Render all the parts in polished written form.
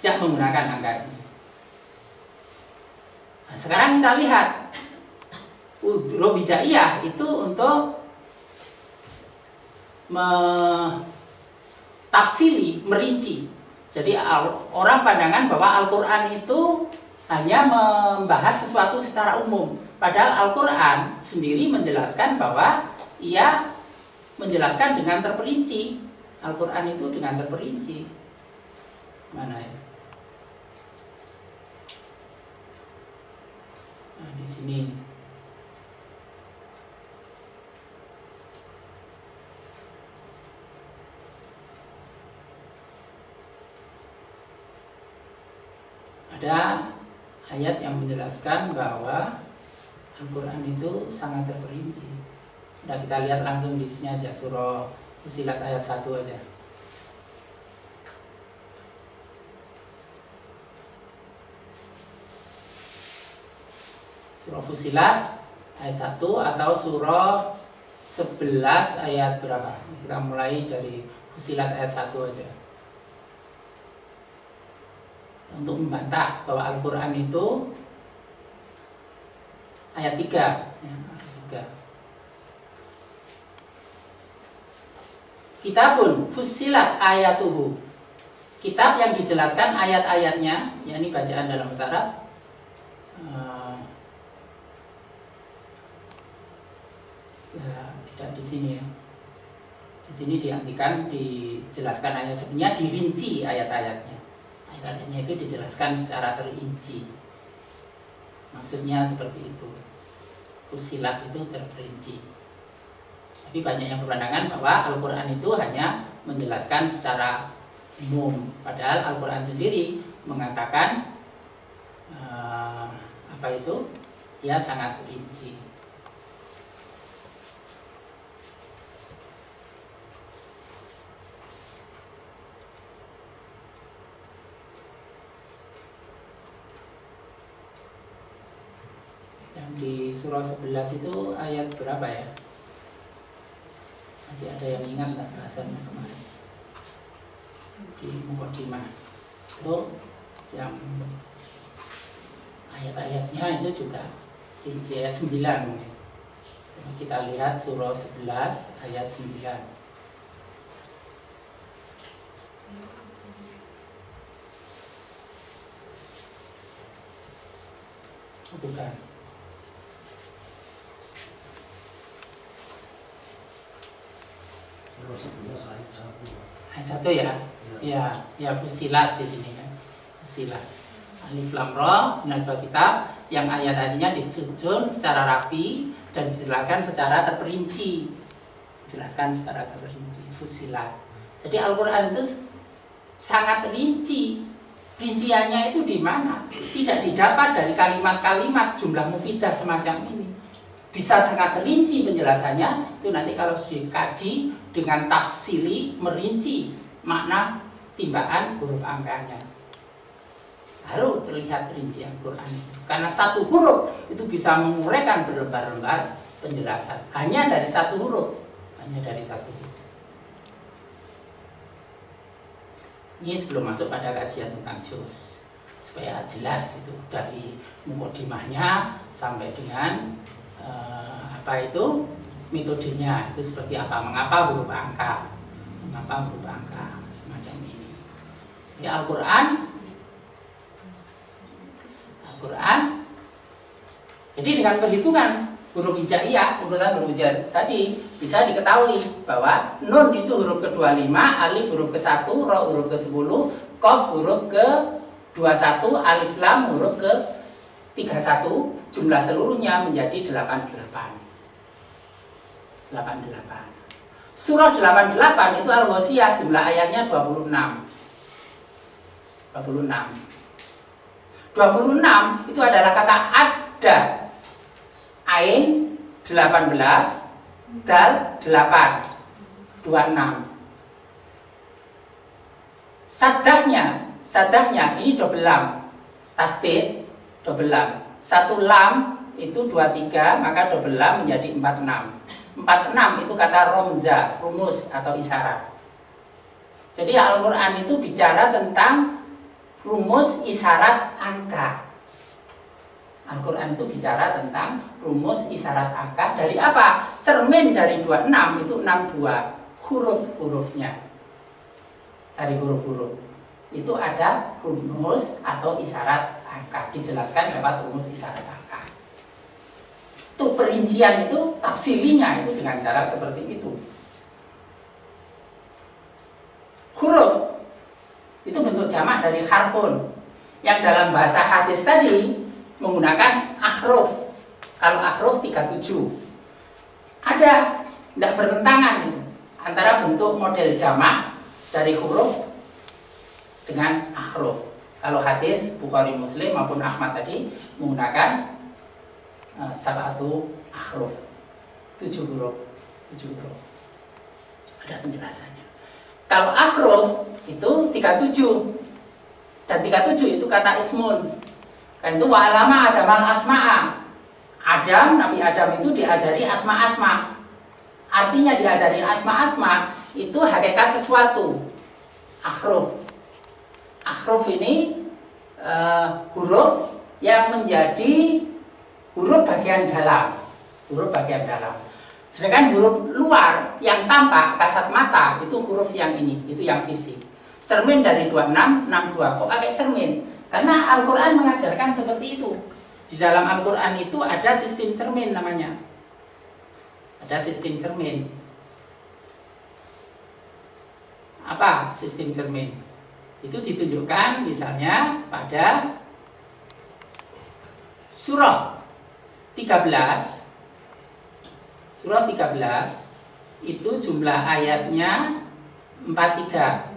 tidak menggunakan angka ini. Nah, sekarang kita lihat huruf hijaiyah itu untuk tafsili, merinci. Jadi orang pandangan bahwa Al-Quran itu hanya membahas sesuatu secara umum. Padahal Al-Quran sendiri menjelaskan bahwa ia menjelaskan dengan terperinci. Al-Quran itu dengan terperinci. Mana ya? Nah, di sini. Ada ayat yang menjelaskan bahwa Al-Quran itu sangat terperinci. Nah, kita lihat langsung di sini aja, surah Fussilat ayat 1 aja. Surah Fussilat ayat 1 atau surah 11 ayat berapa? Kita mulai dari Fussilat ayat 1 aja. Untuk membantah bahwa Al-Quran itu ayat 3 ya, ayat 3. Kitabun fussilat ayatuhu, kitab yang dijelaskan ayat-ayatnya, yakni bacaan dalam bahasa Arab. Ya, tidak di sini ya. Di sini diartikan, dijelaskan ayat, sebenarnya dirinci ayat-ayatnya. Ayat-ayatnya itu dijelaskan secara terinci. Maksudnya seperti itu. Fussilat itu terperinci. Tapi banyak yang berpandangan bahwa Al-Quran itu hanya menjelaskan secara umum. Padahal Al-Quran sendiri mengatakan apa itu? Ia sangat rinci. Di surah 11 itu ayat berapa ya? Masih ada yang ingat nggak bahasannya kemarin? Di Muqaddimah itu yang ayat-ayatnya itu juga rinci, ayat 9 mungkin. Jadi kita lihat surah 11 ayat 9. Bukan. Ayat 1 ya? Ya Fussilat di sini kan. Fussilat. Alif Lam Ra minasbah kitab, yang ayat-ayatnya disusun secara rapi dan dijelaskan secara terperinci. Dijelaskan secara terperinci, Fussilat. Jadi Al-Qur'an itu sangat rinci. Rinciannya itu di mana? Tidak didapat dari kalimat-kalimat jumlah mufidah semacam ini. Bisa sangat rinci penjelasannya, itu nanti kalau dikaji dengan tafsili, merinci makna timbaan huruf angkanya, baru terlihat rincian Quran. Karena satu huruf itu bisa menguraikan berlembar-lembar penjelasan, hanya dari satu huruf. Ini sebelum masuk pada kajian tentang juz, supaya jelas itu dari muqaddimahnya sampai dengan metodenya itu seperti apa, mengapa huruf angka semacam ini. Di Al-Quran jadi dengan perhitungan huruf hijaiyah, urutan huruf hijaiyah tadi bisa diketahui bahwa nun itu huruf ke-25, alif huruf ke-1, ra huruf ke-10, qaf huruf ke-21, alif lam huruf ke-31, jumlah seluruhnya menjadi 88. Surah 88 itu Al-Ghasyiyah, jumlah ayatnya 26 itu adalah kata ada, ain 18, dal 8, 26. Sadahnya ini double lam, tasdid double lam. Satu lam itu 23, maka double lam menjadi 46. 46 itu kata romza, rumus atau isyarat. Jadi Al-Quran itu bicara tentang rumus isyarat angka. Al-Quran itu bicara tentang rumus isyarat angka dari apa? Cermin dari 26 itu 62 huruf-hurufnya. Dari huruf-huruf itu ada rumus atau isyarat angka, dijelaskan lewat rumus isyarat angka. Itu perincian itu, tafsilinya itu dengan cara seperti itu. Huruf itu bentuk jamak dari harfun, yang dalam bahasa hadis tadi menggunakan akhruf. Kalau akhruf 37 ada, tidak bertentangan itu, antara bentuk model jamak dari huruf dengan akhruf. Kalau hadis Bukhari, Muslim maupun Ahmad tadi menggunakan sab'atu akhruf, 7 huruf. Ada penjelasannya. Kalau akhruf itu 37, dan 37 itu kata ismun. Kan itu wa'alama adamal asma'a. Nabi Adam itu diajari asma-asma. Artinya diajari asma-asma itu hakikat sesuatu. Akhruf ini huruf yang menjadi huruf bagian dalam. Sedangkan huruf luar yang tampak kasat mata itu huruf yang ini, itu yang fisik. Cermin dari 26, 62. Kok pakai cermin? Karena Al-Quran mengajarkan seperti itu. Di dalam Al-Quran itu ada sistem cermin namanya. Ada sistem cermin. Apa sistem cermin? Itu ditunjukkan misalnya pada surah 13. Surah 13 itu jumlah ayatnya 43.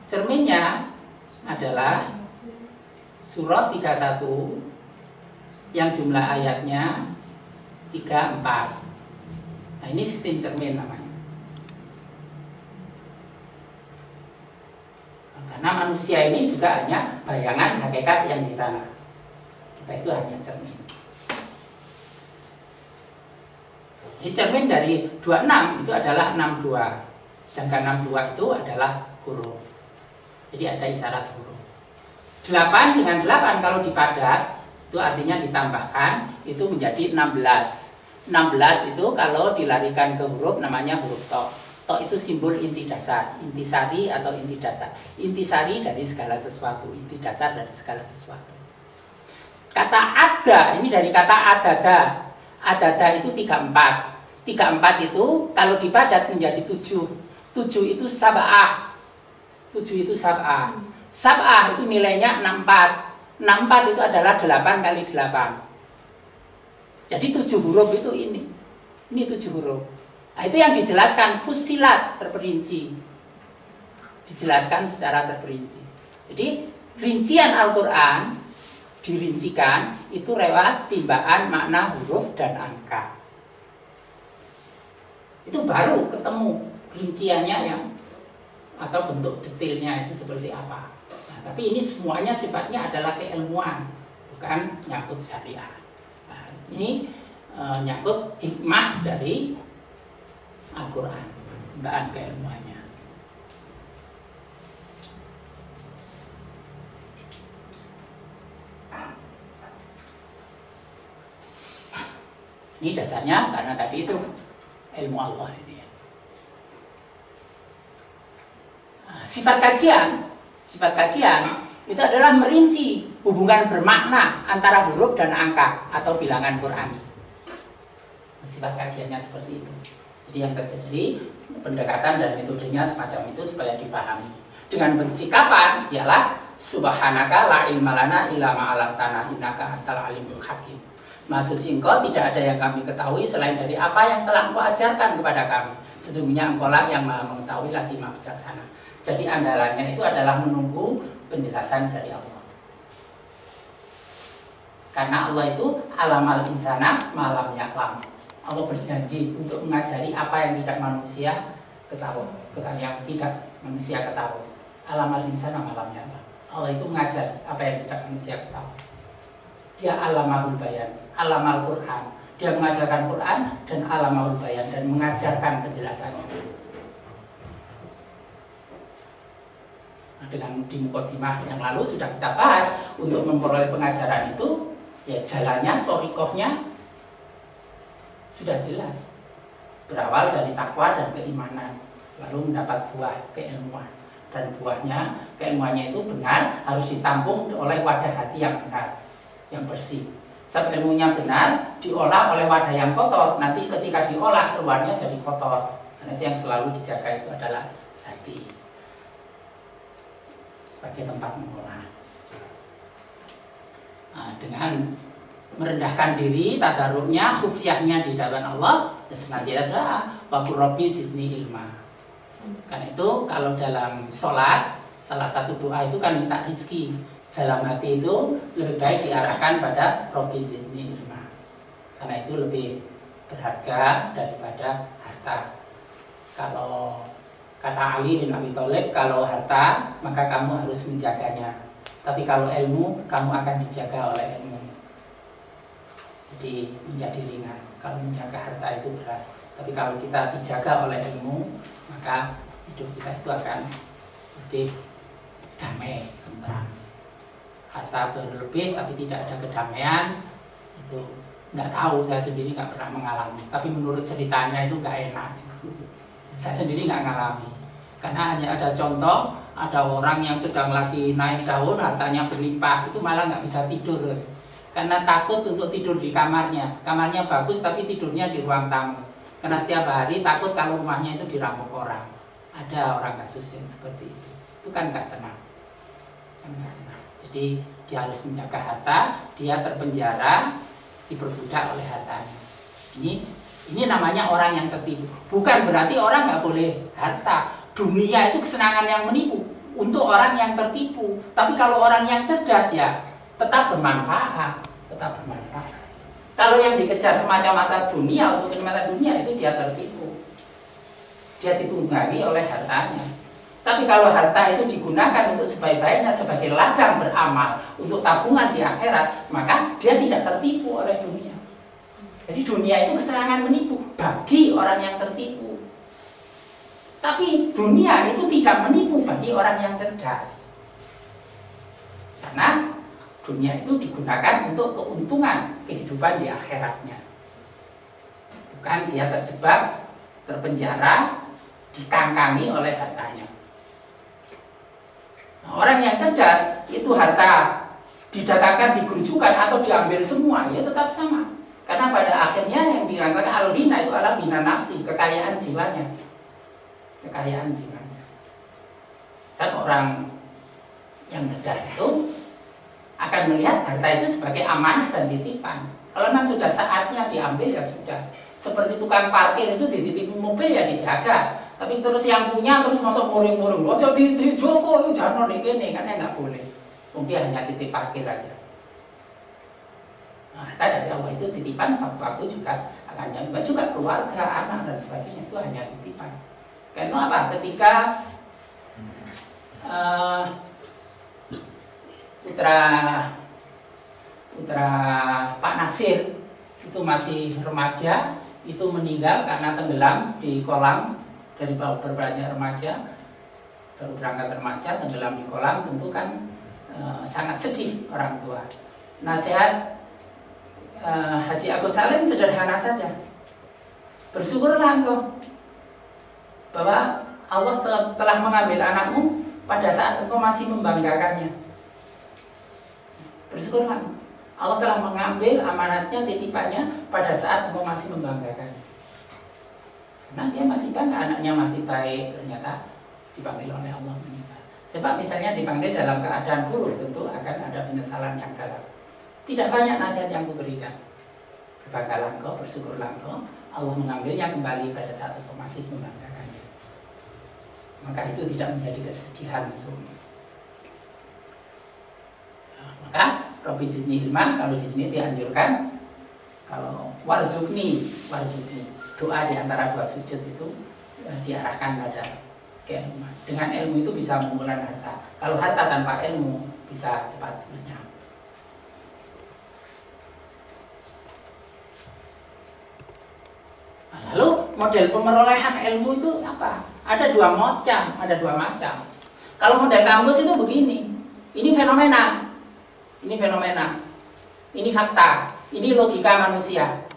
Cerminnya adalah surah 31 yang jumlah ayatnya 34. Nah, ini sistem cermin namanya. Karena manusia ini juga hanya bayangan hakikat yang di sana. Kita itu hanya cermin. Jadi cermin dari 26 itu adalah 62. Sedangkan 62 itu adalah huruf. Jadi ada isyarat huruf. 8 dengan 8 kalau dipadat itu artinya ditambahkan itu menjadi 16. 16 itu kalau dilarikan ke huruf namanya huruf to. To itu simbol inti dasar, intisari atau inti dasar. Intisari dari segala sesuatu, inti dasar dari segala sesuatu. Kata ada, ini dari kata adada. Adada itu 34. 34 itu kalau dipadat menjadi 7. 7 itu sab'ah. 7 itu sab'ah. Sab'ah itu nilainya 64. 64 itu adalah 8 kali 8. Jadi 7 huruf itu ini. Ini 7 huruf. Nah, itu yang dijelaskan fusilat terperinci. Dijelaskan secara terperinci. Jadi rincian Al-Quran dirincikan itu lewat timbaan makna huruf dan angka. Itu baru ketemu rinciannya yang atau bentuk detailnya itu seperti apa. Nah, tapi ini semuanya sifatnya adalah keilmuan, bukan nyangkut syariah. Nah, ini nyangkut hikmah dari Al-Quran, timbaan keilmuannya. Ini dasarnya karena tadi itu ilmu Allah ini. Nah, sifat kajian itu adalah merinci hubungan bermakna antara huruf dan angka atau bilangan Qurani. Sifat kajiannya seperti itu. Jadi yang terjadi pendekatan dan metodenya semacam itu supaya difahami. Dengan pensikapan ialah subhanaka la ilma lana illa ma 'allamtana innaka antal alimul hakim. Maksud engkau tidak ada yang kami ketahui selain dari apa yang telah engkau ajarkan kepada kami. Sesungguhnya engkau lah yang maha mengetahui lagi maha bijaksana. Jadi andalannya itu adalah menunggu penjelasan dari Allah. Karena Allah itu alamal insana malam yaklam. Allah berjanji untuk mengajari apa yang tidak manusia ketahui, yang tidak manusia ketahui. Alamal insana malam yaklam. Allah itu mengajari apa yang tidak manusia ketahui. Dia alamahul bayan, alamal Quran. Dia mengajarkan Quran dan alamahul bayan dan mengajarkan penjelasannya. Dengan di mukadimah yang lalu sudah kita bahas, untuk memperoleh pengajaran itu ya jalannya, thoriqohnya sudah jelas, berawal dari takwa dan keimanan, lalu mendapat buah keilmuan, dan buahnya keilmuannya itu benar, harus ditampung oleh wadah hati yang benar, yang bersih. Sebab ilmunya benar diolah oleh wadah yang kotor, nanti ketika diolah keluarnya jadi kotor. Dan itu yang selalu dijaga itu adalah hati sebagai tempat mengolah. Nah, dengan merendahkan diri, tadarruknya, khufyahnya di hadapan Allah, dan senantiasa doa, wa qur rabbi zidni ilma. Karena itu kalau dalam sholat, salah satu doa itu kan minta rezeki. Dalam hati itu lebih baik diarahkan pada rabbi zidni ilma, karena itu lebih berharga daripada harta. Kalau kata Ali bin Abi Thalib, kalau harta maka kamu harus menjaganya, tapi kalau ilmu kamu akan dijaga oleh ilmu. Jadi menjadi ringan. Kalau menjaga harta itu berat, tapi kalau kita dijaga oleh ilmu, maka hidup kita itu akan lebih damai, tentram. Harta berlebih tapi tidak ada kedamaian, itu nggak tahu, saya sendiri nggak pernah mengalami. Tapi menurut ceritanya itu nggak enak. Saya sendiri nggak ngalami, karena hanya ada contoh, ada orang yang sedang lagi naik daun, hartanya berlimpah, itu malah nggak bisa tidur, karena takut untuk tidur di kamarnya. Kamarnya bagus tapi tidurnya di ruang tamu, karena setiap hari takut kalau rumahnya itu dirampok orang. Ada orang kasus yang seperti itu kan nggak tenang, Jadi dia harus menjaga harta, dia terpenjara, diperbudak oleh hartanya. Ini namanya orang yang tertipu. Bukan berarti orang nggak boleh harta. Dunia itu kesenangan yang menipu untuk orang yang tertipu. Tapi kalau orang yang cerdas ya tetap bermanfaat, Kalau yang dikejar semacam mata dunia untuk kenikmatan dunia, itu dia tertipu. Dia ditunggangi oleh hartanya. Tapi kalau harta itu digunakan untuk sebaik-baiknya sebagai ladang beramal untuk tabungan di akhirat, maka dia tidak tertipu oleh dunia. Jadi dunia itu kesenangan menipu bagi orang yang tertipu. Tapi dunia itu tidak menipu bagi orang yang cerdas. Karena dunia itu digunakan untuk keuntungan kehidupan di akhiratnya. Bukan dia terjebak, terpenjara, dikangkangi oleh hartanya. Nah, orang yang cerdas itu harta didatangkan, digerujukan atau diambil semua, ya tetap sama. Karena pada akhirnya yang dikatakan al-ghina itu adalah ghina nafsi, kekayaan jiwanya. Saat orang yang cerdas itu akan melihat harta itu sebagai amanah dan titipan. Kalau memang sudah saatnya diambil ya sudah. Seperti tukang parkir itu dititip mobil ya dijaga. Tapi terus yang punya terus masuk muring-muring. Oh jadi Joko itu jangan ini kan ya nggak boleh. Mungkin hanya titip parkir aja. Nah, dari Allah itu titipan, suatu waktu juga akan nyampe, juga keluarga, anak dan sebagainya itu hanya titipan. Karena apa? Ketika putra Pak Nasir itu masih remaja, itu meninggal karena tenggelam di kolam. Dari berbanyak remaja, baru berangkat remaja, tenggelam di kolam, tentu kan sangat sedih orang tua. Nasihat Haji Agus Salim sederhana saja. Bersyukurlah engkau bahwa Allah telah mengambil anakmu pada saat engkau masih membanggakannya. Bersyukurlah, Allah telah mengambil amanatnya, titipannya pada saat engkau masih membanggakannya. Karena dia masih bangga, anaknya masih baik, ternyata dipanggil oleh Allah meninggal. Coba misalnya dipanggil dalam keadaan buruk, tentu akan ada penyesalan yang dalam. Tidak banyak nasihat yang kuberikan. Berbanggalah engkau, bersyukurlah engkau, Allah mengambilnya kembali pada saat engkau masih membanggakannya. Maka itu tidak menjadi kesedihan untukmu. Maka Rabbi zidni ilman, kalau di sini dianjurkan, kalau warzuqni, doa di antara dua sujud itu diarahkan pada keilmuan. Dengan ilmu itu bisa mengumpulkan harta. Kalau harta tanpa ilmu bisa cepat lenyap. Lalu model pemerolehan ilmu itu apa? Ada dua macam. Kalau model kampus itu begini, ini fenomena, ini fakta, ini logika manusia.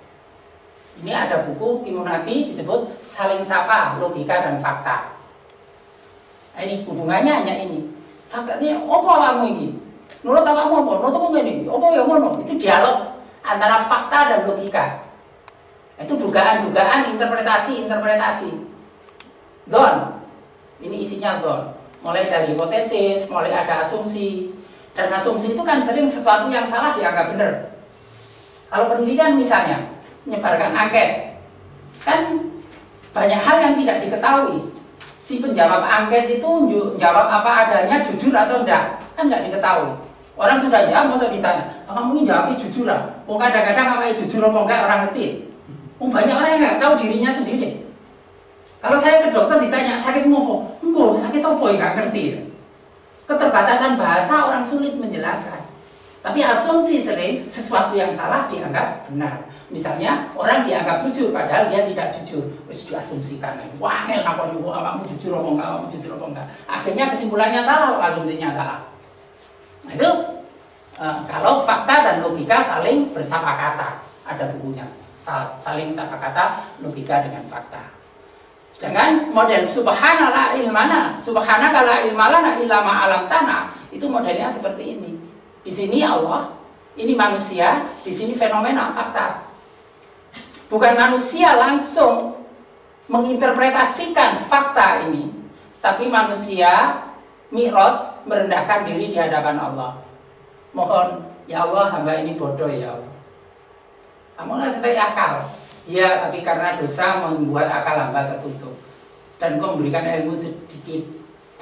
Ini ada buku Immunati disebut Saling Sapa, Logika dan Fakta. Nah, ini hubungannya hanya ini. Faktanya, apa awakmu ini? Nurut awakmu apa? Nurut apa ini? Apa ya ngono? Itu dialog antara fakta dan logika. Itu dugaan-dugaan, interpretasi. Don, ini isinya don. Mulai dari hipotesis, mulai ada asumsi. Dan asumsi itu kan sering sesuatu yang salah dianggap benar. Kalau pendidikan misalnya, menyebarkan angket, kan banyak hal yang tidak diketahui. Si penjawab angket itu jawab apa adanya, jujur atau enggak, kan enggak diketahui. Orang sudah ya, masa ditanya, kamu ini jawabnya jujur lah. Oh, kadang-kadang apa jujur apa enggak orang ngerti. Banyak orang yang enggak tahu dirinya sendiri. Kalau saya ke dokter ditanya sakit apa? Enggak, sakit apa ya enggak ngerti. Keterbatasan bahasa orang sulit menjelaskan. Tapi asumsi sering sesuatu yang salah dianggap benar. Misalnya orang dianggap jujur padahal dia tidak jujur, terus diasumsikan. Wah, kenapa kamu jujur apa enggak, kamu jujur apa enggak. Akhirnya kesimpulannya salah, asumsinya salah. Nah, itu kalau fakta dan logika saling bersepakata, ada bukunya. Saling sepakata logika dengan fakta. Sedangkan model subhanallah ilmana, subhanaka la ilmalana illa ma 'allamtana, itu modelnya seperti ini. Di sini Allah, ini manusia, di sini fenomena fakta. Bukan manusia langsung menginterpretasikan fakta ini, tapi manusia mi'raj, merendahkan diri di hadapan Allah. Mohon, ya Allah, hamba ini bodoh ya Allah. Kamu nggak seperti akal. Ya, tapi karena dosa membuat akal hamba tertutup. Dan kau memberikan ilmu sedikit.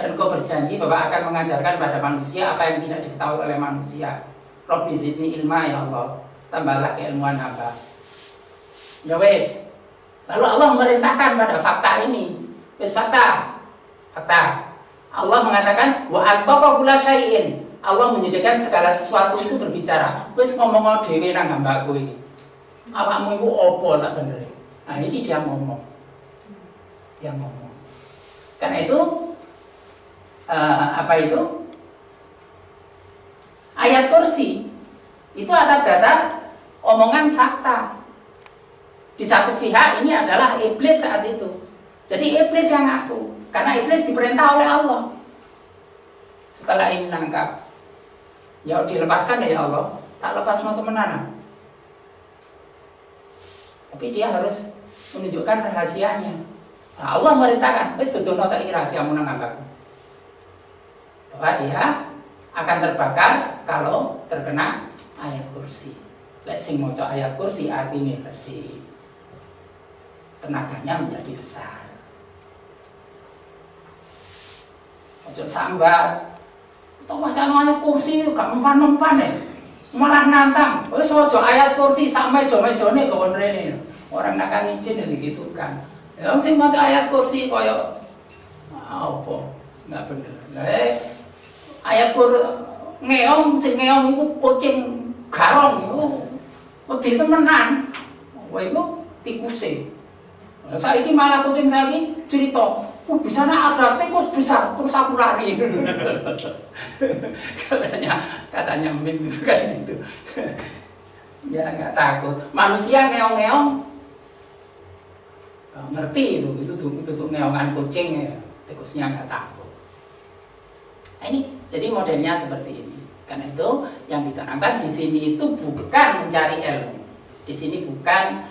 Dan kau berjanji bahwa akan mengajarkan pada manusia apa yang tidak diketahui oleh manusia. Rabbi zidni ilma ya Allah. Tambahlah keilmuan hamba. Ya wes. Lalu Allah memerintahkan pada fakta ini. Wes fakta. Allah mengatakan wa antaqa kulla syai'in. Allah menyediakan segala sesuatu itu berbicara. Wes ngomong dhewe nang hambaku iki. Awakmu iku apa sakbenere? Nah, ini dia ngomong. Karena itu ayat kursi itu atas dasar omongan fakta. Di satu pihak ini adalah iblis saat itu. Jadi iblis yang ngaku, karena iblis diperintah oleh Allah. Setelah ini nangkap, ya dilepaskan ya Allah, tak lepas mau temenan. Tapi dia harus menunjukkan rahasianya. Nah, Allah merintahkan, wis dudono saiki rahasiamu nang angkatku. Bahwa dia akan terbakar kalau terkena ayat kursi. Lek sing maca ayat kursi artinya resi. Tenaganya menjadi besar. Ojo sambat. Tok wacana ayat kursi gak mempan-mempan ya. Malah nantang. Wis ojo ayat kursi sak meja-mejane kok rene. Orang nak kan izin ya digitukan. Ya sing maca ayat kursi koyo apa? Enggak bener. Lah ayat ngeong sing ngeong iku kucing garong iku wedi temenan. Wah iku tikuse. Saiki malah kucing saiki cerita, di sana ada tikus besar, terus aku lari. katanya Min itu kan gitu. Ya nggak takut. Manusia ngeong-ngeong ngerti itu ngeongan kucing ya, tikusnya nggak takut. Nah, ini jadi modelnya seperti ini. Karena itu yang ditanamkan di sini itu bukan mencari ilmu. Di sini bukan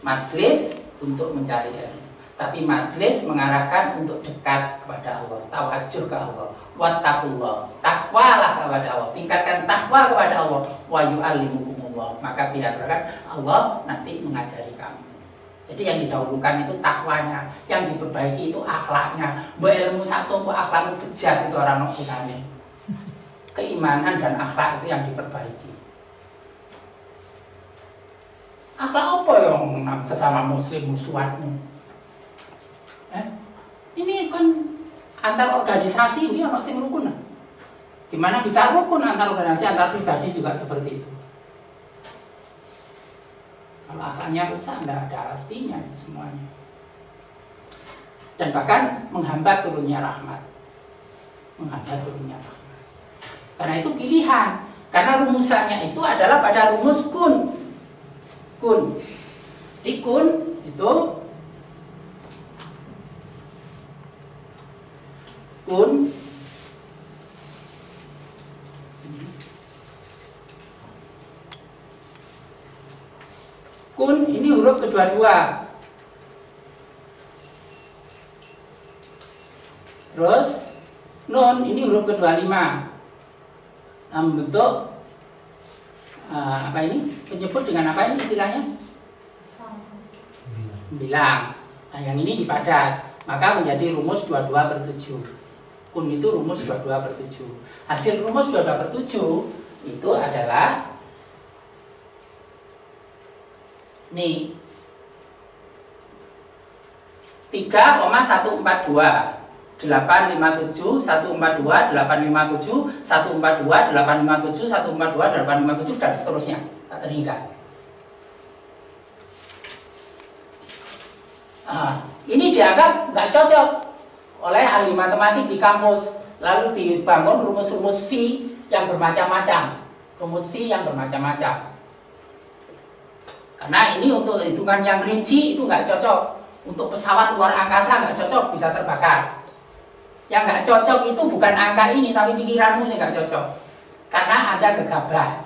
majelis untuk mencari ilmu, tapi majelis mengarahkan untuk dekat kepada Allah, tawajuh ke Allah, wattaqullah, takwalah kepada Allah, tingkatkan takwa kepada Allah, wa yu'allimukumullah, maka biarkan Allah nanti mengajari kamu. Jadi yang didahulukan itu takwanya, yang diperbaiki itu akhlaknya. Mbok ilmu satu, mbok akhlakmu bejat itu orang nokutane. Keimanan dan akhlak itu yang diperbaiki. Akhlak apa yang sesama muslim musuhanmu? Ini kan antar organisasi ini orang sing rukun. Gimana bisa rukun antar organisasi, antar pribadi juga seperti itu. Kalau akhlaknya rusak, tidak ada artinya semuanya. Dan bahkan menghambat turunnya rahmat. menghadap gurunya. Karena itu pilihan. Karena rumusannya itu adalah pada rumus kun. Kun. Di kun itu kun kun ini huruf kedua-dua. Terus nun ini huruf ke-25. Membentuk apa ini? Penyebut dengan apa ini istilahnya? Bilang. Nah, yang ini dipadat, maka menjadi rumus 22/7. Kun itu rumus 22/7. Hasil rumus 22/7 itu adalah nih 3,142 857 142 857 142 857 142 857 dan seterusnya tak terhingga. Ini dianggap nggak cocok oleh ahli matematik di kampus, lalu dibangun rumus-rumus V yang bermacam-macam, rumus V yang bermacam-macam. Karena ini untuk hitungan yang rinci itu nggak cocok, untuk pesawat luar angkasa nggak cocok, bisa terbakar. Yang nggak cocok itu bukan angka ini, tapi pikiranmu sih nggak cocok. Karena Anda gegabah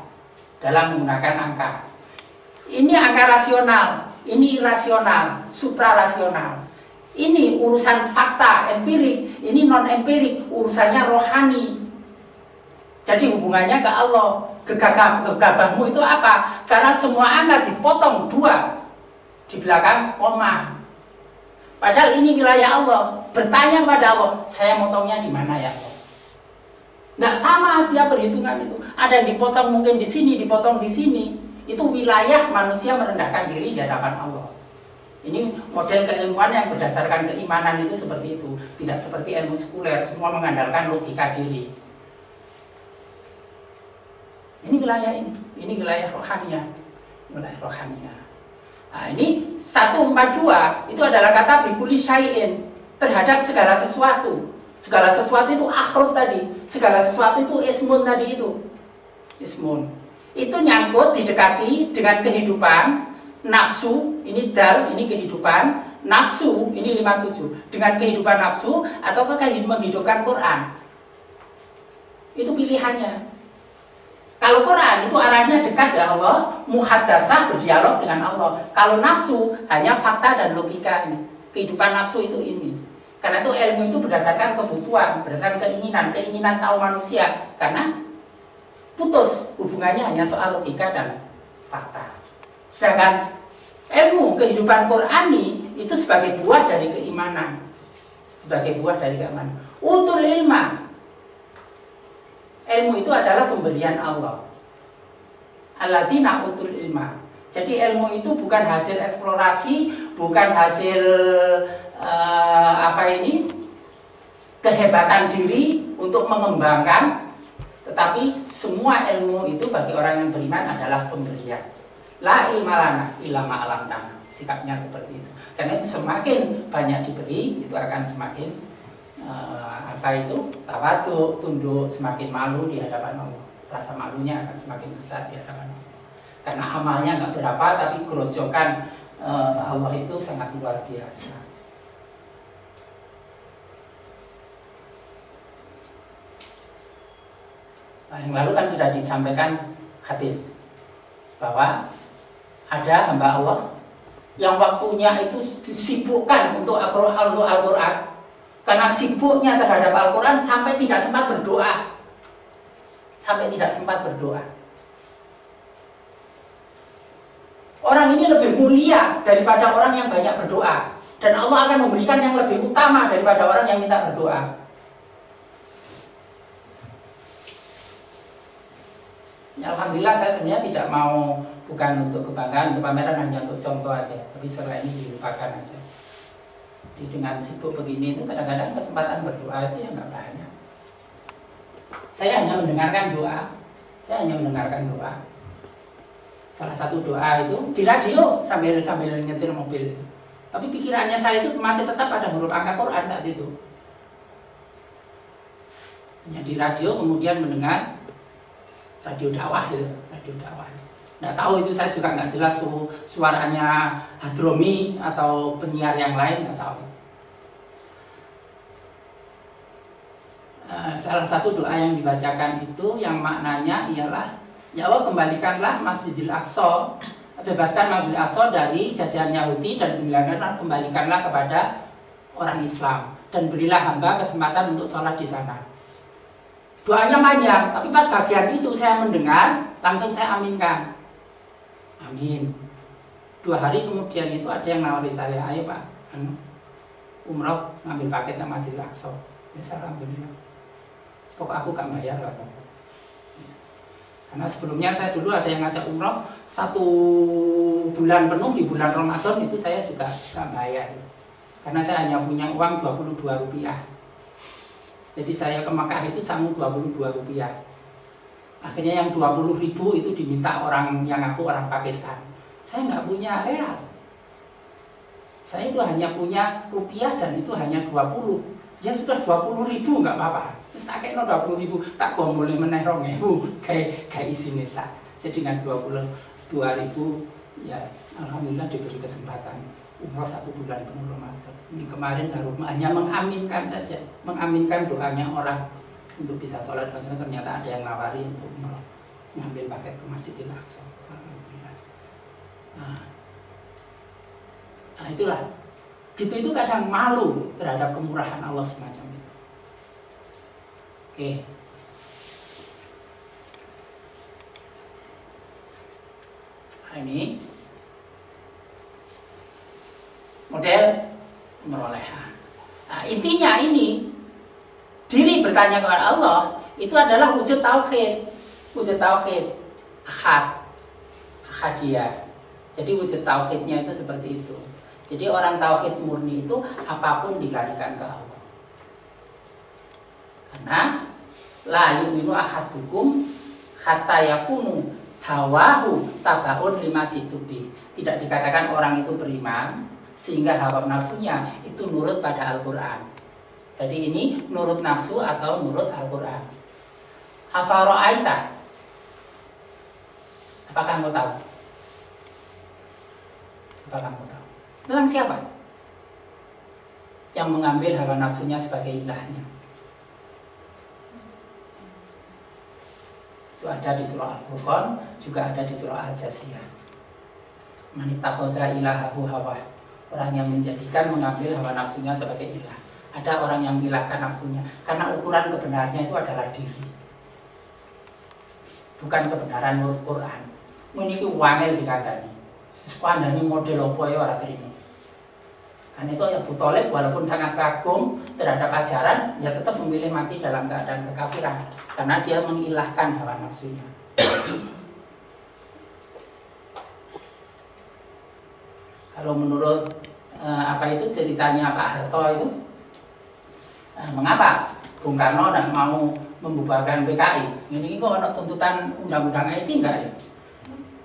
dalam menggunakan angka. Ini angka rasional, ini irasional, suprarasional. Ini urusan fakta, empirik. Ini non-empirik, urusannya rohani. Jadi hubungannya ke Allah. Gegabahmu itu apa? Karena semua angka dipotong 2 di belakang koma. Padahal ini wilayah Allah. Bertanya kepada Allah, saya motongnya di mana ya Allah? Nggak sama setiap perhitungan itu. Ada yang dipotong mungkin di sini, dipotong di sini. Itu wilayah manusia merendahkan diri di hadapan Allah. Ini model keilmuan yang berdasarkan keimanan itu seperti itu. Tidak seperti ilmu sekuler, semua mengandalkan logika diri. Ini wilayah rohaniah. Wilayah rohaniah. Nah, ini 142 itu adalah kata bikuli syai'in, terhadap segala sesuatu. Segala sesuatu itu akhruf tadi. Segala sesuatu itu ismun tadi itu. Ismun. Itu nyangkut, didekati dengan kehidupan, nafsu, ini dal, ini kehidupan, nafsu, ini 57. Dengan kehidupan nafsu atau menghidupkan Quran. Itu pilihannya. Kalau Quran itu arahnya dekat dengan Allah, muhadasah berdialog dengan Allah. Kalau nafsu hanya fakta dan logika ini. Kehidupan nafsu itu ini. Karena itu ilmu itu berdasarkan kebutuhan, berdasarkan keinginan tahu manusia. Karena putus hubungannya hanya soal logika dan fakta. Sedangkan ilmu kehidupan Qurani itu sebagai buah dari keimanan. Sebagai buah dari keimanan. Utul ilma. Ilmu itu adalah pemberian Allah. Alladzina utul ilma. Jadi ilmu itu bukan hasil eksplorasi, bukan hasil kehebatan diri untuk mengembangkan, tetapi semua ilmu itu bagi orang yang beriman adalah pemberian. La ilma lana illa ma 'allamtana. Sikapnya seperti itu. Karena itu semakin banyak diberi, itu akan semakin tawadu, tunduk, semakin malu di hadapan Allah. Rasa malunya akan semakin besar di hadapan Allah. Karena amalnya nggak berapa, tapi gerojokan Allah itu sangat luar biasa. Nah, yang lalu kan sudah disampaikan hadis bahwa ada hamba Allah yang waktunya itu disibukkan untuk Al-Quran. Karena sibuknya terhadap Al-Quran sampai tidak sempat berdoa. Orang ini lebih mulia daripada orang yang banyak berdoa. Dan Allah akan memberikan yang lebih utama daripada orang yang minta berdoa. Ya, alhamdulillah saya sebenarnya tidak mau, bukan untuk kebanggaan, untuk pameran, hanya untuk contoh aja. Tapi setelah ini dilupakan aja. Jadi dengan sibuk begini itu kadang-kadang kesempatan berdoa itu ya nggak banyak. Saya hanya mendengarkan doa. Salah satu doa itu di radio sambil nyetir mobil. Tapi pikirannya saya itu masih tetap pada huruf angka Quran saat itu. hanya di radio, kemudian mendengar radio dakwah gitu, radio dakwah. Nggak tahu itu, saya juga nggak jelas suaranya Hadromi atau penyiar yang lain, nggak tahu. Salah satu doa yang dibacakan itu yang maknanya ialah, ya Allah kembalikanlah Masjidil Aqsa, bebaskan Masjidil Aqsa dari jajahan Yahudi dan kembalikanlah kepada orang Islam dan berilah hamba kesempatan untuk sholat di sana. Doanya panjang, tapi pas bagian itu saya mendengar, langsung saya aminkan. Amin. 2 hari kemudian itu ada yang nawari saya, ayo Pak, umroh ngambil paketnya Masjidil Aqsa. Ya, alhamdulillah. Pokok aku gak bayar apa. Karena sebelumnya saya dulu ada yang ngajak umroh 1 bulan penuh di bulan Ramadan, itu saya juga gak bayar. Karena saya hanya punya uang Rp22. Jadi saya ke Makkah itu sanggup Rp22. Akhirnya yang 20.000 itu diminta orang yang aku orang Pakistan. Saya nggak punya real. Saya itu hanya punya rupiah dan itu hanya 20. Ya sudah 20.000 nggak apa-apa. Terus tak kayak 20.000 tak gombolnya meneh 2.000 kayak isi nesa. Jadi dengan 22.000 ya alhamdulillah diberi kesempatan umroh 1 bulan penuh Ramadan. Ini kemarin baru hanya mengaminkan saja, mengaminkan doanya orang untuk bisa sholat. Ternyata ada yang nawari untuk umroh, ngambil paket ke Masjidil Aqsa. Alhamdulillah. Nah itulah, gitu itu kadang malu terhadap kemurahan Allah semacam itu. Oke. Nah, ini model perolehan. Nah, intinya ini diri bertanya kepada Allah itu adalah wujud tauhid, ahadiyah. Jadi wujud tauhidnya itu seperti itu. Jadi orang tauhid murni itu apapun dilarikan ke Allah. Karena la yu'minu ahadukum hatta yakunu hawahu tabaun lima jitubi. Tidak dikatakan orang itu beriman sehingga hawa nafsunya itu nurut pada Al-Quran. Jadi ini nurut nafsu atau nurut Al-Quran. Afara'aita, apakah kamu tahu? Apakah kamu tahu? Tentang siapa yang mengambil hawa nafsunya sebagai ilahnya? Itu ada di surah Al-Furqan, juga ada di surah Al-Jasiyah. Man ittakhadha ilahahu hawah. Orang yang mengambil hawa nafsunya sebagai ilah. Ada orang yang mengilahkan nafsunya karena ukuran kebenarannya itu adalah diri, bukan kebenaran menurut Quran. Ini wangel dikandani. Kandani model apa ya orang ini. Karena itu Abu Thalib walaupun sangat kagum terhadap ajaran, dia tetap memilih mati dalam keadaan kekafiran karena dia mengilahkan hawa nafsunya. Kalau menurut ceritanya Pak Harto itu, mengapa Bung Karno tidak mau membubarkan PKI? Ini kok ada tuntutan undang-undang IT enggak ya?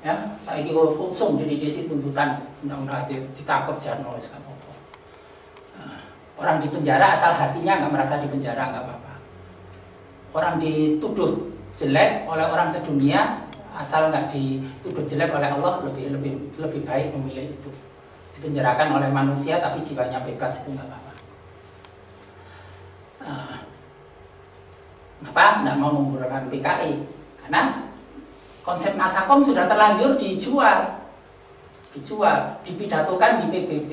Ya, saya kira langsung jadi tuntutan undang-undang IT ditangkap Jarno wis gak apa-apa. Orang di penjara asal hatinya nggak merasa di penjara nggak apa-apa. Orang dituduh jelek oleh orang sedunia asal nggak dituduh jelek oleh Allah lebih baik memilih itu. Dipenjarakan oleh manusia tapi jiwanya bebas itu nggak apa-apa. Kenapa tidak mau membubarkan PKI? Karena konsep Nasakom sudah terlanjur dijual, dipidatokan di PBB.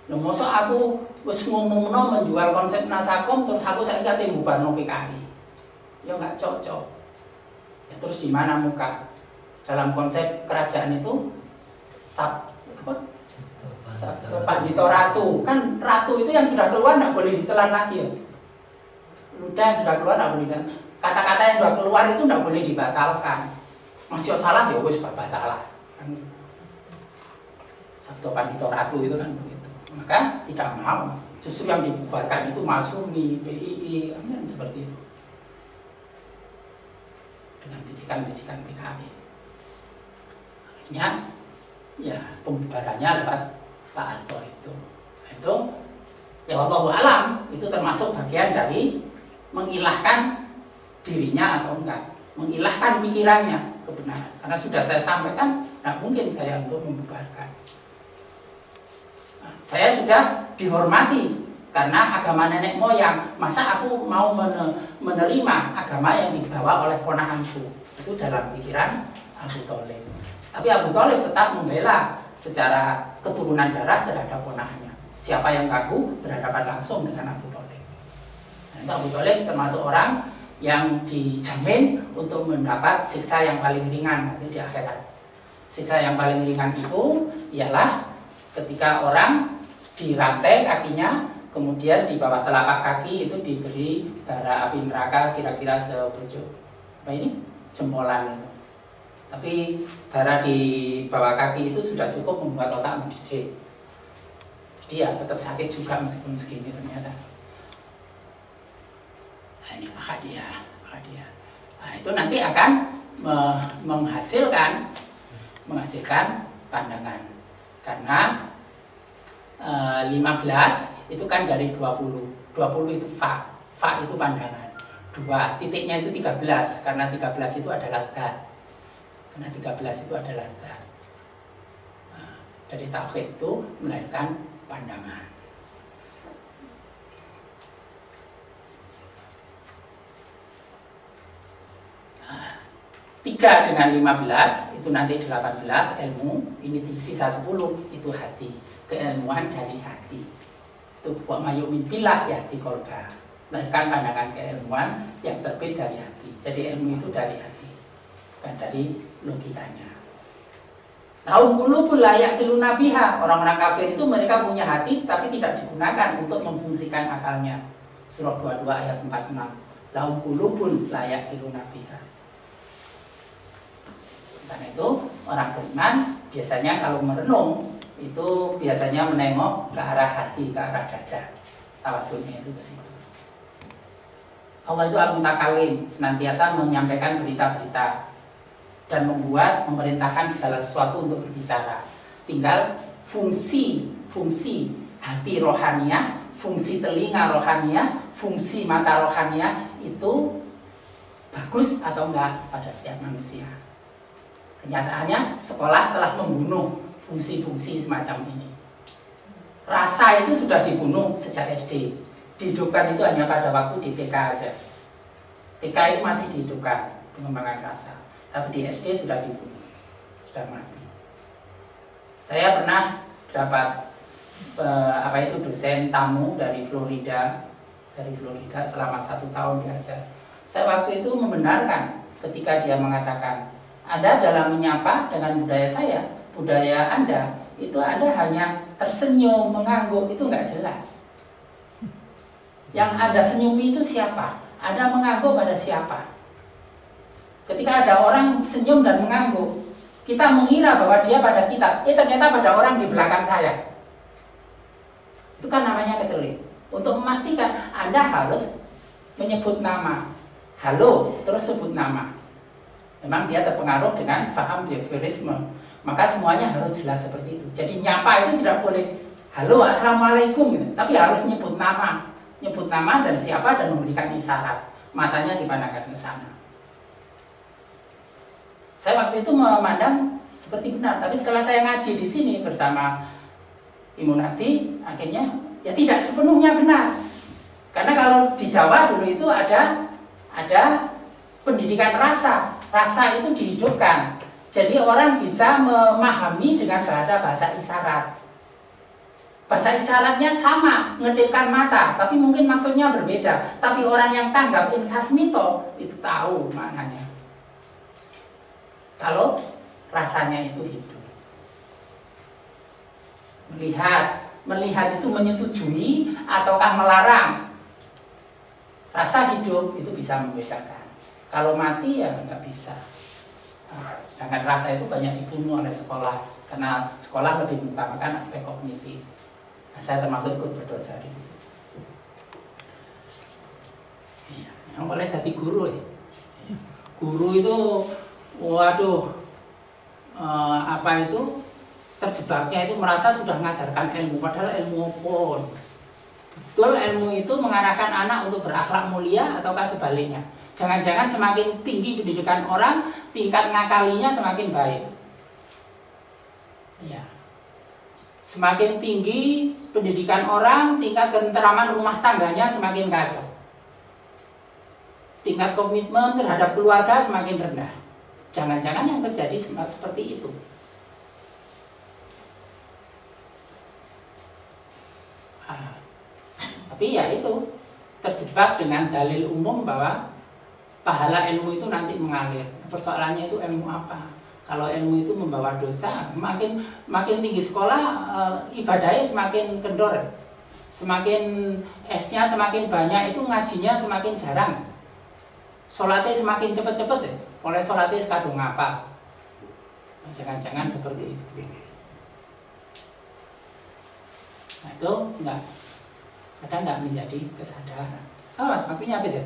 Nah, masa aku wis ngomongno menjual konsep Nasakom terus aku saiki ate mbubarno PKI. Ya nggak cocok. Ya, terus di mana muka? Dalam konsep kerajaan itu Pandito Ratu, kan ratu itu yang sudah keluar tidak boleh ditelan lagi ya. Ludah yang sudah keluar tidak boleh ditelan. Kata-kata yang sudah keluar itu tidak boleh dibatalkan. Masih salah ya wis bapak salah. Sabto Pandito Ratu itu kan begitu. Maka tidak mau. Justru yang dibubarkan itu Masumi, PII, kan seperti itu. Dengan bisikan-bisikan PKI. Akhirnya ya pembubarannya lewat Pak Harto itu ya Wallahu alam, itu termasuk bagian dari mengilahkan dirinya atau enggak, mengilahkan pikirannya kebenaran. Karena sudah saya sampaikan, tidak mungkin saya untuk membubarkan. Saya sudah dihormati karena agama nenek moyang. Masa aku mau menerima agama yang dibawa oleh ponakanku? Itu dalam pikiran Abu Thalib. Tapi Abu Thalib tetap membela secara keturunan darah terhadap ponakannya. Siapa yang ganggu berhadapan langsung dengan Abu Thalib. Nah, Abu Thalib termasuk orang yang dijamin untuk mendapat siksa yang paling ringan nanti di akhirat. Siksa yang paling ringan itu ialah ketika orang dirantai kakinya, kemudian di bawah telapak kaki itu diberi bara api neraka kira-kira sepucuk. Apa ini? Jempolan itu. Tapi bara di bawah kaki itu sudah cukup membuat otak mendidih. Jadi ya tetap sakit juga meskipun segini ternyata. Nah, ini hadiah. Nah, itu nanti akan menghasilkan pandangan. Karena 15 itu kan dari 20 itu fa itu pandangan. 2 titiknya itu 13 karena 13 itu adalah zat. Karena 13 itu adalah zat. Nah, dari tauhid itu melahirkan pandangan. Nah, 3 dengan 15 itu nanti 18 ilmu, ini sisa 10 itu hati, keilmuan dari hati. Itu wa mayumin billah yahdi qalba. Melahirkan pandangan keilmuan yang terbit dari hati. Jadi ilmu itu dari hati, bukan dari logikanya. Lahum qulubun la ya'qiluna biha. Orang-orang kafir itu mereka punya hati tapi tidak digunakan untuk memfungsikan akalnya. Surah 22 ayat 46. Lahum qulubun la ya'qiluna biha. Karena itu orang beriman biasanya kalau merenung itu biasanya menengok ke arah hati, ke arah dada. Tawadhunya itu ke situ. Allah itu al-mutakalim, senantiasa menyampaikan berita-berita dan memerintahkan segala sesuatu untuk berbicara. Tinggal fungsi hati rohaniah, fungsi telinga rohaniah, fungsi mata rohaniah itu bagus atau enggak pada setiap manusia. Kenyataannya sekolah telah membunuh fungsi-fungsi semacam ini. Rasa itu sudah dibunuh sejak SD. Dihidupkan itu hanya pada waktu di TK aja. TK itu masih dihidupkan pengembangan rasa. Tapi di SD sudah dibunuh, sudah mati. Saya pernah dapat dosen tamu dari Florida selama 1 tahun diajar. Saya waktu itu membenarkan ketika dia mengatakan, Anda dalam menyapa dengan budaya saya, budaya Anda itu Anda hanya tersenyum, mengangguk, itu nggak jelas. Yang Anda senyumi itu siapa? Anda mengangguk pada siapa? Ketika ada orang senyum dan mengangguk, kita mengira bahwa dia pada kita, ternyata pada orang di belakang saya. Itu kan namanya kecelit. Untuk memastikan, Anda harus menyebut nama. Halo, terus sebut nama. Memang dia terpengaruh dengan faham behaviorisme. Maka semuanya harus jelas seperti itu. Jadi nyapa itu tidak boleh, halo, assalamualaikum, gitu. Tapi harus nyebut nama. Nyebut nama dan siapa dan memberikan isyarat. Matanya dipandangkan ke sana. Saya waktu itu memandang seperti benar, tapi setelah saya ngaji di sini bersama Imunati, akhirnya ya tidak sepenuhnya benar. Karena kalau di Jawa dulu itu ada pendidikan rasa. Rasa itu dihidupkan. Jadi orang bisa memahami dengan bahasa-bahasa isyarat. Bahasa isyaratnya sama, ngedipkan mata, tapi mungkin maksudnya berbeda. Tapi orang yang tanggap insasmito itu tahu maknanya. Kalau rasanya itu hidup. Melihat itu menyetujui ataukah melarang. Rasa hidup itu bisa membedakan. Kalau mati ya nggak bisa. Sedangkan rasa itu banyak dibunuh oleh sekolah, karena sekolah lebih mengutamakan aspek kognitif. Nah, saya termasuk ikut berdosa di situ. Yang boleh jadi guru ya. Guru itu, waduh, terjebaknya itu merasa sudah mengajarkan ilmu, padahal ilmu pun. Betul ilmu itu mengarahkan anak untuk berakhlak mulia ataukah sebaliknya? Jangan-jangan semakin tinggi pendidikan orang, tingkat ngakalinya semakin baik. Ya. Semakin tinggi pendidikan orang, tingkat ketenteraman rumah tangganya semakin kacau. Tingkat komitmen terhadap keluarga semakin rendah. Jangan-jangan yang terjadi seperti itu. Tapi ya itu, terjebak dengan dalil umum bahwa pahala ilmu itu nanti mengalir. Persoalannya itu ilmu apa? Kalau ilmu itu membawa dosa, makin tinggi sekolah, ibadahnya semakin kendor. Semakin S-nya semakin banyak, itu ngajinya semakin jarang. Sholatnya semakin cepet-cepet ya. Oleh sholatnya sekadung apa? Jangan-jangan seperti itu. Nah itu enggak, kadang nggak menjadi kesadaran. Oh, waktunya habis ya?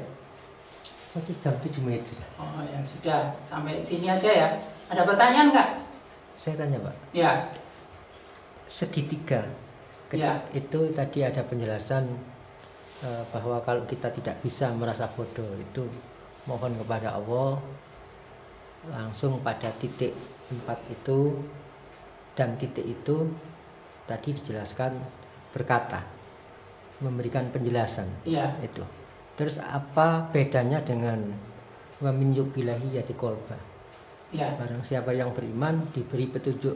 1:07 sudah. Oh ya sudah, sampai sini aja ya. Ada pertanyaan nggak? Saya tanya Pak. Ya. Segitiga. Ya. Itu tadi ada penjelasan bahwa kalau kita tidak bisa merasa bodoh itu mohon kepada Allah langsung pada titik 4 itu, dan titik itu tadi dijelaskan berkata, memberikan penjelasan. Ya. Itu. Terus apa bedanya dengan wa min yubillahi yati qalba? Ya. Barang siapa yang beriman diberi petunjuk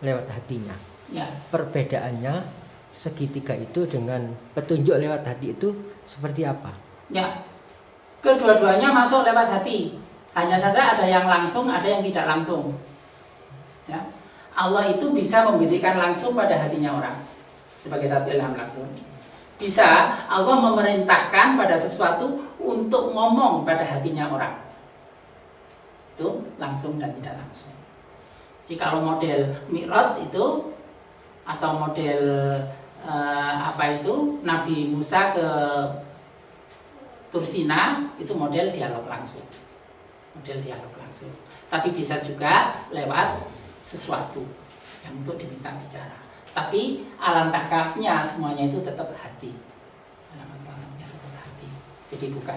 lewat hatinya. Ya. Perbedaannya segitiga itu dengan petunjuk lewat hati itu seperti apa? Ya. Kedua-duanya masuk lewat hati. Hanya saja ada yang langsung, ada yang tidak langsung. Ya. Allah itu bisa membisikkan langsung pada hatinya orang sebagai satu ilham langsung. Bisa Allah memerintahkan pada sesuatu untuk ngomong pada hatinya orang. Itu langsung dan tidak langsung. Jadi kalau model Mi'raj itu atau model Nabi Musa ke Tursina, itu model dialog langsung. Model dialog langsung. Tapi bisa juga lewat sesuatu yang untuk diminta bicara. Tapi alam takabnya semuanya itu tetap hati. Alamnya tetap hati. Jadi bukan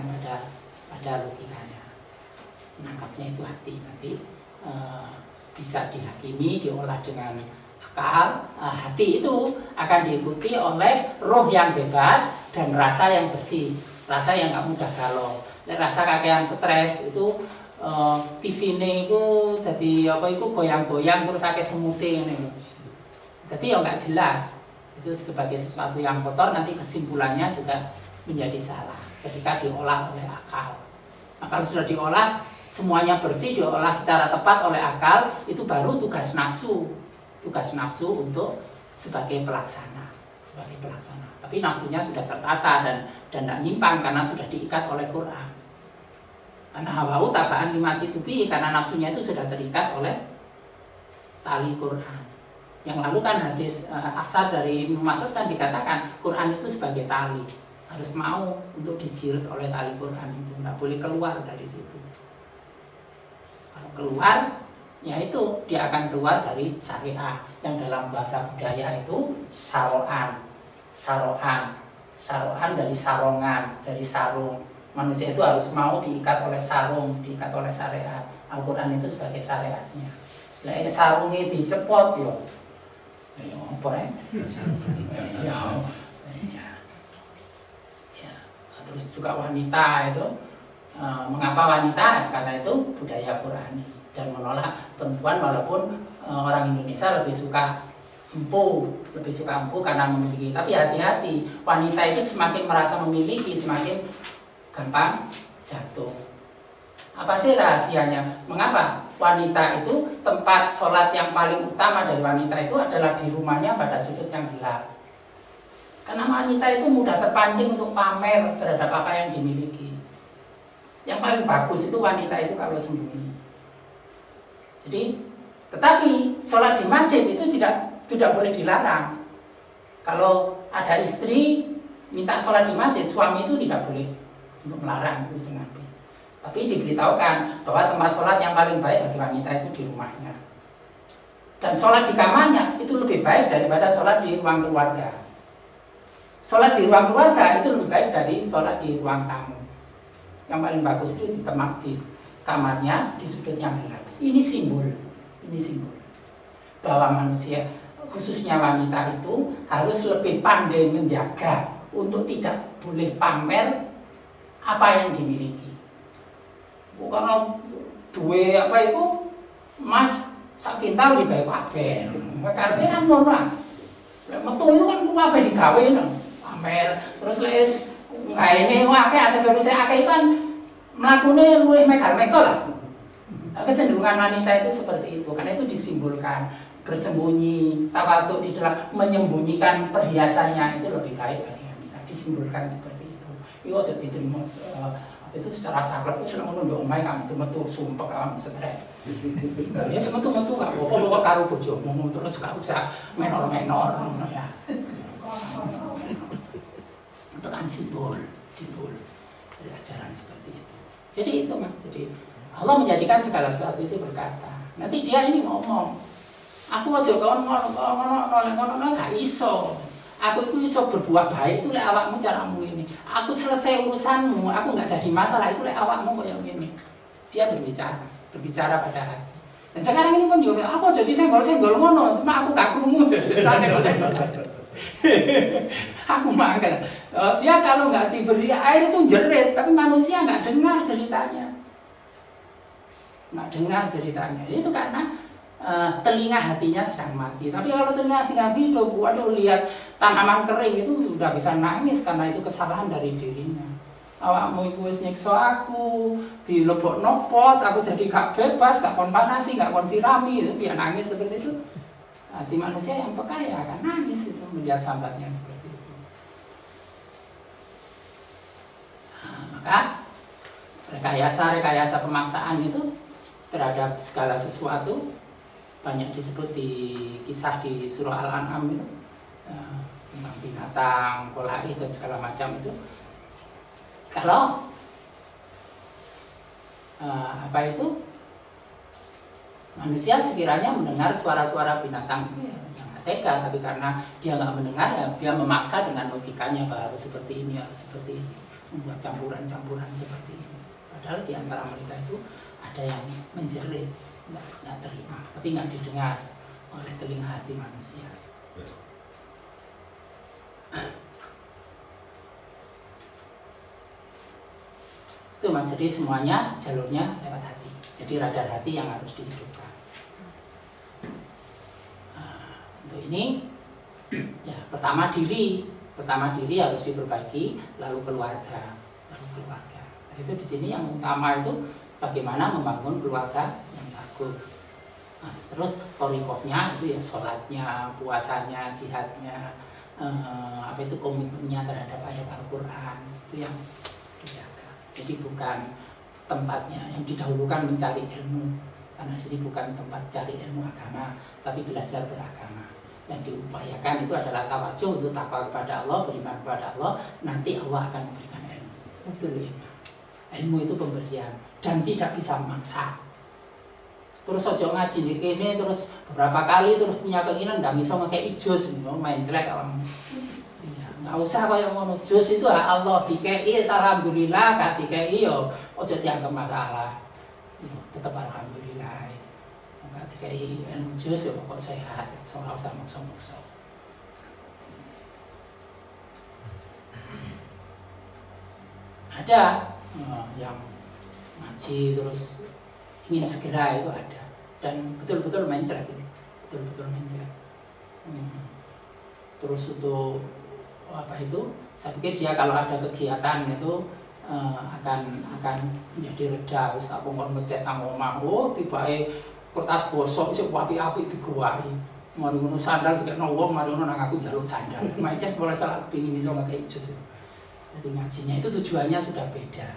pada logikanya. Menangkapnya itu hati. Nanti bisa dihakimi, diolah dengan akal. Hati itu akan diikuti oleh roh yang bebas dan rasa yang bersih. Rasa yang gak mudah galau. Rasa kakean stres itu TV-ne itu jadi goyang-goyang terus akeh semute ngene. Jadi ya nggak jelas, itu sebagai sesuatu yang kotor, nanti kesimpulannya juga menjadi salah ketika diolah oleh akal. Nah, kalau sudah diolah, semuanya bersih, diolah secara tepat oleh akal, itu baru tugas nafsu untuk sebagai pelaksana. Tapi nafsunya sudah tertata dan tidak nyimpang karena sudah diikat oleh Quran. Karena hawau tabaan lima citubi, karena nafsunya itu sudah terikat oleh tali Quran. Yang lalu kan hadis asar dari Ibnu Mas'ud kan dikatakan Quran itu sebagai tali, harus mau untuk dijirit oleh tali Quran itu, nggak boleh keluar dari situ. Kalau keluar, ya itu dia akan keluar dari syariah yang dalam bahasa budaya itu saroan dari sarongan, dari sarung. Manusia itu harus mau diikat oleh sarung, diikat oleh syariat. Al-Quran itu sebagai syariatnya. Lah sarungnya dicepot yo. Ya apa ya. Terus juga wanita itu mengapa wanita? Karena itu budaya Qurani dan menolak perempuan, walaupun orang Indonesia lebih suka empu karena memiliki. Tapi hati-hati, wanita itu semakin merasa memiliki semakin gampang jatuh. Apa sih rahasianya? Mengapa wanita itu tempat sholat yang paling utama dari wanita itu adalah di rumahnya pada sudut yang gelap? Karena wanita itu mudah terpancing untuk pamer terhadap apa yang dimiliki. Yang paling bagus itu wanita itu kalau sembunyi. Jadi, tetapi sholat di masjid itu tidak boleh dilarang. Kalau ada istri minta sholat di masjid, suami itu tidak boleh untuk melarang, itu Nabi. Tapi diberitahukan bahwa tempat sholat yang paling baik bagi wanita itu di rumahnya. Dan sholat di kamarnya itu lebih baik daripada sholat di ruang keluarga. Sholat di ruang keluarga itu lebih baik dari sholat di ruang tamu. Yang paling bagus itu di kamarnya di sudut yang gelap. Ini simbol bahwa manusia, khususnya wanita itu harus lebih pandai menjaga untuk tidak boleh pamer apa yang dimiliki. Bukan duwe apa itu mas sak kintal digawe kabeh. Karepe kan ngono. Lek metu itu kan kabeh digawe pamer. Terus lek wis ngaene akeh aksesoris akeh kan mlakune luwih megar-megar lah. Kecenderungan wanita itu seperti itu, karena itu disimbolkan bersembunyi, tawadhu di dalam menyembunyikan perhiasannya itu lebih baik bagi wanita, disimbolkan seperti itu. Itu aja diterima itu secara saklek itu seneng ngono ndok omahe kamu metu sumpek kamu stres. Ya semetu-metu gak apa-apa karo bojomu terus gak usah menor-menor ngono ya. Itu kan simbol dari ajaran seperti itu. Jadi itu Mas, jadi Allah menjadikan segala sesuatu itu berkata. Nanti dia ini ngomong, aku aja ngono gak iso. Aku itu iso berbuat baik itu lek awakmu caramu ini. Aku selesai urusanmu, aku nggak jadi masalah itu lek awakmu kayak gini. Dia berbicara pada hati. Dan sekarang ini pun juga aku jadi senggol ngono, cuma aku gak krungu. Aku mangkel. Dia kalau nggak diberi air itu jerit, tapi manusia nggak dengar ceritanya. Itu karena telinga hatinya sedang mati. Tapi kalau telinga sedang hidup, waduh lihat tanaman kering itu udah bisa nangis karena itu kesalahan dari dirinya. Awakmu iku wis nyiksa aku, dilebokno pot, aku jadi gak bebas, gak kon panasi, gak kon sirami, itu dia nangis seperti itu. Hati manusia yang peka ya akan nangis itu melihat sahabatnya seperti itu. Maka rekayasa pemaksaan itu terhadap segala sesuatu banyak disebut di kisah di surah Al-An'am itu tentang binatang, kolahi dan segala macam itu. Kalau manusia sekiranya mendengar suara-suara binatang itu ya nggak tega, tapi karena dia nggak mendengar ya dia memaksa dengan logikanya bahwa harus seperti ini, membuat campuran-campuran seperti ini. Padahal di antara mereka itu ada yang menjerit, nggak terima, tapi nggak didengar oleh telinga hati manusia. Itu Mas, jadi semuanya jalurnya lewat hati. Jadi radar hati yang harus dihidupkan. Untuk ini, ya pertama diri harus diperbaiki, lalu keluarga. Itu di sini yang utama itu bagaimana membangun keluarga yang bagus. Nah, terus thoriqohnya itu ya sholatnya, puasanya, jihadnya, komitmennya terhadap ayat Al-Quran itu yang dijaga. Jadi bukan tempatnya yang didahulukan mencari ilmu, karena jadi bukan tempat cari ilmu agama, tapi belajar beragama. Yang diupayakan itu adalah tawajuh untuk takwa kepada Allah, beriman kepada Allah. Nanti Allah akan memberikan ilmu. Betul ya. Ilmu itu pemberian dan tidak bisa memaksa. Terus ojo ngaji di kene terus beberapa kali terus punya keinginan nggak bisa pakai ijuz, main jelek kalau nggak usah kayak ngono. Juz itu hak Allah, dikei alhamdulillah, gak dikei yo ojo dianggap masalah. Tetap alhamdulillah. Gak dikei ilmu juz ya pokok sehat, ora usah maksa-maksa. Ada yang ngaji terus ingin segera itu ada, dan betul-betul mencret ini, terus untuk saya pikir dia kalau ada kegiatan itu akan menjadi reda. Wis tak pokon ngecet nang omah, tibae kertas bosok sing apik-apik digawahi. Mari ngono sandal dikekno wong, mari ngono nang aku njaluk sandal. Mencet boleh salah kepingin iso pakai ijuz. Jadi ngajinya itu tujuannya sudah beda.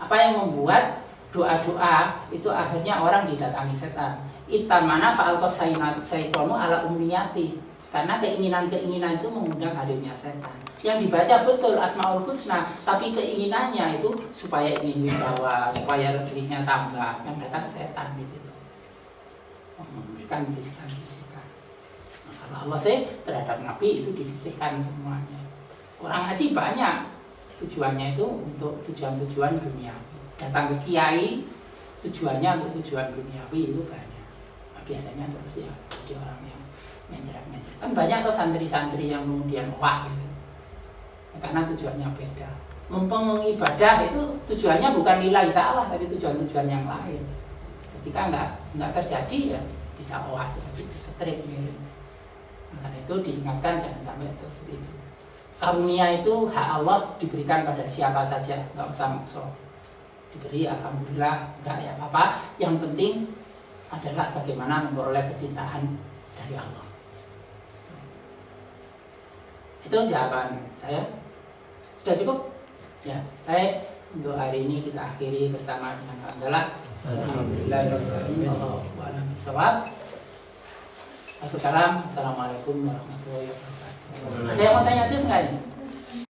Apa yang membuat doa-doa itu akhirnya orang didatangi setan. Itamana fa'alqas syaitanu ala umniyati. Karena keinginan-keinginan itu mengundang hadirnya setan. Yang dibaca betul Asmaul Husna, tapi keinginannya itu supaya ingin wibawa, supaya rezekinya tambah. Yang datang setan di situ. Memberikan bisikan-bisikan. Nah, kalau Allah sih terhadap Nabi itu disisihkan semuanya. Orang ngaji banyak. tujuannya itu untuk tujuan-tujuan duniawi. Datang ke kiai tujuannya untuk tujuan duniawi itu banyak. Nah, biasanya terus ya jadi orang yang menjerat-menjerat. Kan banyak atau santri-santri yang kemudian wah gitu. Ya, karena tujuannya beda. Mumpung ibadah itu tujuannya bukan lillahi ta'ala tapi tujuan-tujuan yang lain. Ketika nggak terjadi ya bisa wah seperti itu, strik gitu. Karena itu diingatkan jangan sampai seperti itu. Karunia itu hak Allah diberikan pada siapa saja, nggak usah maksa. Diberi alhamdulillah, nggak ya apa-apa. Yang penting adalah bagaimana memperoleh kecintaan dari Allah. Itu jawaban saya. Sudah cukup? Ya, baik. Untuk hari ini kita akhiri bersama dengan hamdalah. Alhamdulillahirobbilalamin. Wallahu a'lam bishawab. Assalamualaikum warahmatullahi wabarakatuh. Ada yang mau tanya aja nggak ini?